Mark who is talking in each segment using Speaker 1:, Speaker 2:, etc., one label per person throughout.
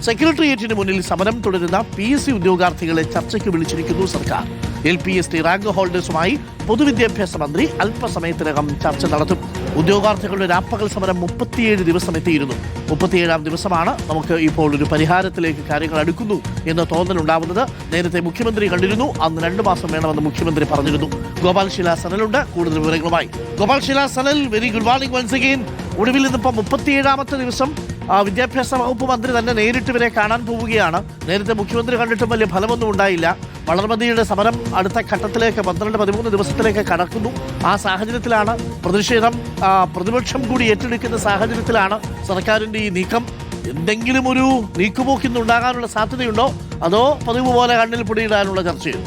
Speaker 1: സെക്രട്ടേറിയറ്റിന് മുന്നിൽ സമരം തുടരുന്ന PSC ഉദ്യോഗാർത്ഥികളെ ചർച്ചയ്ക്ക് വിളിച്ചിരിക്കുന്നു സർക്കാർ. LPST റാങ്ക് ഹോൾഡേഴ്സുമായി പൊതുവിദ്യാഭ്യാസ മന്ത്രി അല്പസമയത്തിനകം ചർച്ച നടത്തും. ഉദ്യോഗാർത്ഥികളുടെ രാപ്പകൽ സമരം 37 ദിവസം എത്തിയിരുന്നു. 37ാം ദിവസമാണ് നമുക്ക് ഇപ്പോൾ ഒരു പരിഹാരത്തിലേക്ക് കാര്യങ്ങൾ അടുക്കുന്നു എന്ന തോന്നലുണ്ടാവുന്നത്. നേരത്തെ മുഖ്യമന്ത്രി കണ്ടിരുന്നു, അന്ന് 2 മാസം വേണമെന്ന് മുഖ്യമന്ത്രി പറഞ്ഞിരുന്നു. ഗോപാൽ ശില സനലുണ്ട് കൂടുതൽ വിവരങ്ങളുമായി. ഗോപാൽ ശില Sanal, very good morning once again. ഒടുവിൽ ഇന്നിപ്പോൾ 37ാമത്തെ ദിവസം വിദ്യാഭ്യാസ വകുപ്പ് മന്ത്രി തന്നെ നേരിട്ട് ഇവരെ കാണാൻ പോവുകയാണ്. നേരത്തെ മുഖ്യമന്ത്രി കണ്ടിട്ടും വലിയ ഫലമൊന്നും ഉണ്ടായില്ല. വളർമതിയുടെ സമരം അടുത്ത ഘട്ടത്തിലേക്ക് 12-13 ദിവസത്തിലേക്ക് കടക്കുന്നു. ആ സാഹചര്യത്തിലാണ് പ്രതിപക്ഷം കൂടി ഏറ്റെടുക്കുന്ന സാഹചര്യത്തിലാണ് സർക്കാരിൻ്റെ ഈ നീക്കം. എന്തെങ്കിലും ഒരു നീക്കുപോക്കിന്നുണ്ടാകാനുള്ള സാധ്യതയുണ്ടോ, അതോ പതിവ് പോലെ കണ്ണിൽ പൊടിയിടാനുള്ള ചർച്ചയോ?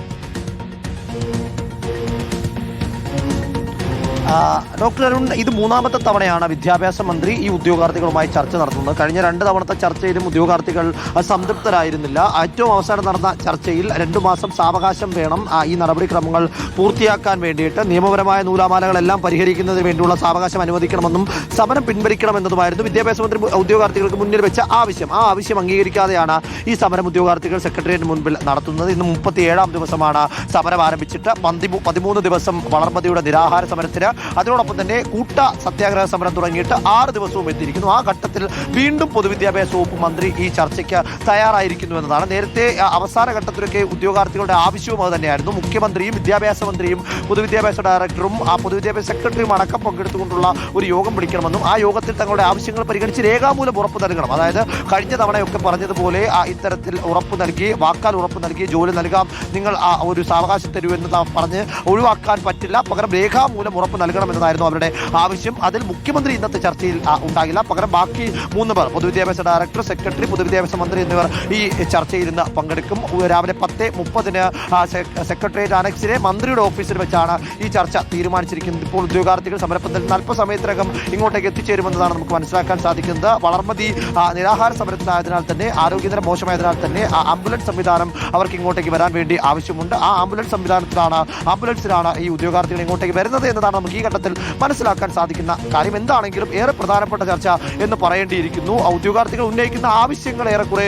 Speaker 2: ഡോക്ടർ അരുൺ, ഇത് 3ാമത്തെ തവണയാണ് വിദ്യാഭ്യാസ മന്ത്രി ഈ ഉദ്യോഗാർത്ഥികളുമായി ചർച്ച നടത്തുന്നത്. കഴിഞ്ഞ 2 തവണത്തെ ചർച്ചയിലും ഉദ്യോഗാർത്ഥികൾ സംതൃപ്തരായിരുന്നില്ല. ഏറ്റവും അവസാനം നടന്ന ചർച്ചയിൽ 2 മാസം സാവകാശം വേണം ഈ നടപടിക്രമങ്ങൾ പൂർത്തിയാക്കാൻ വേണ്ടിയിട്ട്. നിയമപരമായ നൂലാമാലകളെല്ലാം പരിഹരിക്കുന്നതിന് വേണ്ടിയുള്ള സാവകാശം അനുവദിക്കണമെന്നും സമരം പിൻവലിക്കണമെന്നതുമായിരുന്നു വിദ്യാഭ്യാസ മന്ത്രി ഉദ്യോഗാർത്ഥികൾക്ക് മുന്നിൽ വെച്ച ആവശ്യം. ആ ആവശ്യം അംഗീകരിക്കാതെയാണ് ഈ സമരം ഉദ്യോഗാർത്ഥികൾ സെക്രട്ടേറിയറ്റിന് മുൻപിൽ നടത്തുന്നത്. ഇന്ന് 37ാം ദിവസമാണ് സമരം ആരംഭിച്ചിട്ട് 13 ദിവസം വളർമതിയുടെ നിരാഹാര സമരത്തിന്, അതിനോടൊപ്പം തന്നെ കൂട്ട സത്യാഗ്രഹ സമരം തുടങ്ങിയിട്ട് 6 ദിവസവും എത്തിയിരിക്കുന്നു. ആ ഘട്ടത്തിൽ വീണ്ടും പൊതുവിദ്യാഭ്യാസ വകുപ്പ് മന്ത്രി ഈ ചർച്ചയ്ക്ക് തയ്യാറായിരിക്കുന്നു എന്നതാണ്. നേരത്തെ അവസാന ഘട്ടത്തിലൊക്കെ ഉദ്യോഗാർത്ഥികളുടെ ആവശ്യവും അത് തന്നെയായിരുന്നു. മുഖ്യമന്ത്രിയും വിദ്യാഭ്യാസ മന്ത്രിയും പൊതുവിദ്യാഭ്യാസ ഡയറക്ടറും പൊതുവിദ്യാഭ്യാസ സെക്രട്ടറിയും അടക്കം പങ്കെടുത്തുകൊണ്ടുള്ള ഒരു യോഗം വിളിക്കണമെന്നും ആ യോഗത്തിൽ തങ്ങളുടെ ആവശ്യങ്ങൾ പരിഗണിച്ച് രേഖാമൂലം ഉറപ്പ് നൽകണം. അതായത് കഴിഞ്ഞ തവണയൊക്കെ പറഞ്ഞതുപോലെ ഇത്തരത്തിൽ ഉറപ്പ് നൽകി, വാക്കാൽ ഉറപ്പ് നൽകി ജോലി നൽകാം, നിങ്ങൾ ഒരു സാവകാശം തരൂ എന്ന് പറഞ്ഞ് ഒഴിവാക്കാൻ പറ്റില്ല, പകരം രേഖാമൂലം ഉറപ്പ് നൽകണമെന്നതായിരുന്നു അവരുടെ ആവശ്യം. അതിൽ മുഖ്യമന്ത്രി ഇന്നത്തെ ചർച്ചയിൽ ഉണ്ടാകില്ല. പകരം ബാക്കി 3 പേർ, പൊതുവിദ്യാഭ്യാസ ഡയറക്ടർ, സെക്രട്ടറി, പൊതുവിദ്യാഭ്യാസ മന്ത്രി എന്നിവർ ഈ ചർച്ചയിൽ ഇന്ന് പങ്കെടുക്കും. രാവിലെ 10:30 സെക്രട്ടേറിയറ്റ് അനക്സിലെ മന്ത്രിയുടെ ഓഫീസിൽ വെച്ചാണ് ഈ ചർച്ച തീരുമാനിച്ചിരിക്കുന്നത്. ഇപ്പോൾ ഉദ്യോഗാർത്ഥികൾ സമരപ്പന്തലിൽ അല്പസമയത്തിനകം ഇങ്ങോട്ടേക്ക് എത്തിച്ചേരുമെന്നതാണ് നമുക്ക് മനസ്സിലാക്കാൻ സാധിക്കുന്നത്. വളർമതി നിരാഹാര സമരത്തിലായതിനാൽ തന്നെ, ആരോഗ്യനില മോശമായതിനാൽ തന്നെ ആംബുലൻസ് സംവിധാനം അവർക്ക് ഇങ്ങോട്ടേക്ക് വരാൻ വേണ്ടി ആവശ്യമുണ്ട്. ആ ആംബുലൻസിലാണ് ഈ ഉദ്യോഗാർത്ഥികൾ ഇങ്ങോട്ടേക്ക് വരുന്നത് എന്നതാണ് നമുക്ക് ഈ ഘട്ടത്തിൽ മനസ്സിലാക്കാൻ സാധിക്കുന്ന കാര്യം. എന്താണെങ്കിലും ഏറെ പ്രധാനപ്പെട്ട ചർച്ച എന്ന് പറയേണ്ടിയിരിക്കുന്നു. ഉദ്യോഗാർത്ഥികൾ ഉന്നയിക്കുന്ന ആവശ്യങ്ങൾ ഏറെക്കുറെ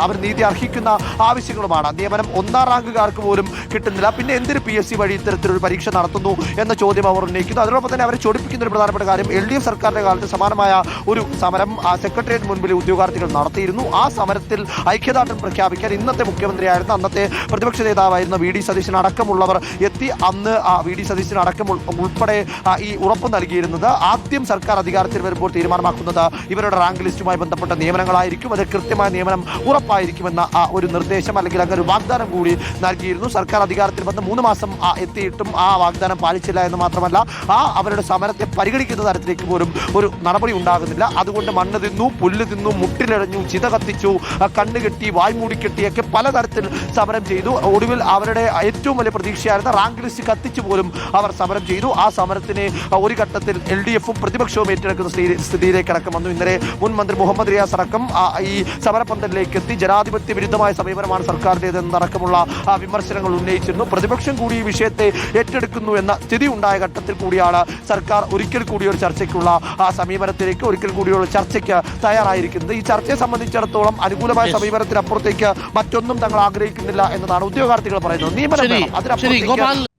Speaker 2: അവർ നീതി അർഹിക്കുന്ന ആവശ്യങ്ങളുമാണ്. നിയമനം 1ാം റാങ്കുകാർക്ക് പോലും കിട്ടുന്നില്ല. പിന്നെ എന്തിന് PSC വഴി ഇത്തരത്തിലൊരു പരീക്ഷ നടത്തുന്നു എന്ന ചോദ്യം അവർ ഉന്നയിക്കുന്നു. അതിനോടൊപ്പം തന്നെ അവരെ ചൊടിപ്പിക്കുന്ന ഒരു പ്രധാനപ്പെട്ട കാര്യം, LDF സർക്കാരിന്റെ കാലത്ത് സമാനമായ ഒരു സമരം സെക്രട്ടേറിയറ്റ് മുൻപിൽ ഉദ്യോഗാർത്ഥികൾ നടത്തിയിരുന്നു. ആ സമരത്തിൽ ഐക്യദാർഢ്യം പ്രഖ്യാപിക്കാൻ ഇന്നത്തെ മുഖ്യമന്ത്രിയായിരുന്ന, അന്നത്തെ പ്രതിപക്ഷ നേതാവായിരുന്ന VD സതീശൻ അടക്കമുള്ളവർ എത്തി. അന്ന് VD സതീശൻ അടക്കം ഉൾപ്പെടെ ഈ ഉറപ്പ് നൽകിയിരുന്നത് ആദ്യം സർക്കാർ അധികാരത്തിൽ വരുമ്പോൾ തീരുമാനമാക്കുന്നത് ഇവരുടെ റാങ്ക് ലിസ്റ്റുമായി ബന്ധപ്പെട്ട നിയമനങ്ങളായിരിക്കും, അത് കൃത്യമായ നിയമനം ഉറപ്പായിരിക്കുമെന്ന ഒരു നിർദ്ദേശം അല്ലെങ്കിൽ അങ്ങനെ ഒരു വാഗ്ദാനം കൂടി നൽകിയിരുന്നു. സർക്കാർ അധികാരത്തിൽ വന്ന് 3 മാസം എത്തിയിട്ടും ആ വാഗ്ദാനം പാലിച്ചില്ല എന്ന് മാത്രമല്ല, അവരുടെ സമരത്തെ പരിഗണിക്കുന്ന തരത്തിലേക്ക് പോലും ഒരു നടപടി ഉണ്ടാകുന്നില്ല. അതുകൊണ്ട് മണ്ണ് തിന്നു, പുല്ല് തിന്നു, മുട്ടിലിഴഞ്ഞു, ചിത കത്തിച്ചു, കണ്ണുകെട്ടി, വായ്മൂടിക്കെട്ടിയൊക്കെ പലതരത്തിൽ സമരം ചെയ്തു. ഒടുവിൽ അവരുടെ ഏറ്റവും വലിയ പ്രതീക്ഷയായിരുന്ന റാങ്ക് ലിസ്റ്റ് കത്തിച്ചു പോലും അവർ സമരം ചെയ്തു. ആ സമരത്തിന് ഒരു ഘട്ടത്തിൽ LDFും പ്രതിപക്ഷവും ഏറ്റെടുക്കുന്ന സ്ഥിതിയിലേക്ക് അടക്കം വന്നു. ഇന്നലെ മുൻ മന്ത്രി മുഹമ്മദ് റിയാസ് അടക്കം ഈ സമരപന്തലിലേക്ക് എത്തി. ജനാധിപത്യ വിരുദ്ധമായ സമീപനമാണ് സർക്കാരിൻ്റേത് എന്നടക്കമുള്ള വിമർശനങ്ങൾ ഉന്നയിച്ചിരുന്നു. പ്രതിപക്ഷം കൂടി ഈ വിഷയത്തെ ഏറ്റെടുക്കുന്നു എന്ന സ്ഥിതി ഉണ്ടായ ഘട്ടത്തിൽ കൂടിയാണ് സർക്കാർ ഒരിക്കൽ കൂടി ഒരു ചർച്ചയ്ക്കുള്ള സമീപനത്തിലേക്ക്, ഒരിക്കൽ കൂടിയുള്ള ചർച്ചയ്ക്ക് തയ്യാറായിരിക്കുന്നത്. ഈ ചർച്ചയെ സംബന്ധിച്ചിടത്തോളം അനുകൂലമായ സമീപനത്തിനപ്പുറത്തേക്ക് മറ്റൊന്നും തങ്ങൾ ആഗ്രഹിക്കുന്നില്ല എന്നതാണ് ഉദ്യോഗാർത്ഥികൾ പറയുന്നത്. നിയമനം വേണം, അതിനപ്പുറത്തേക്ക്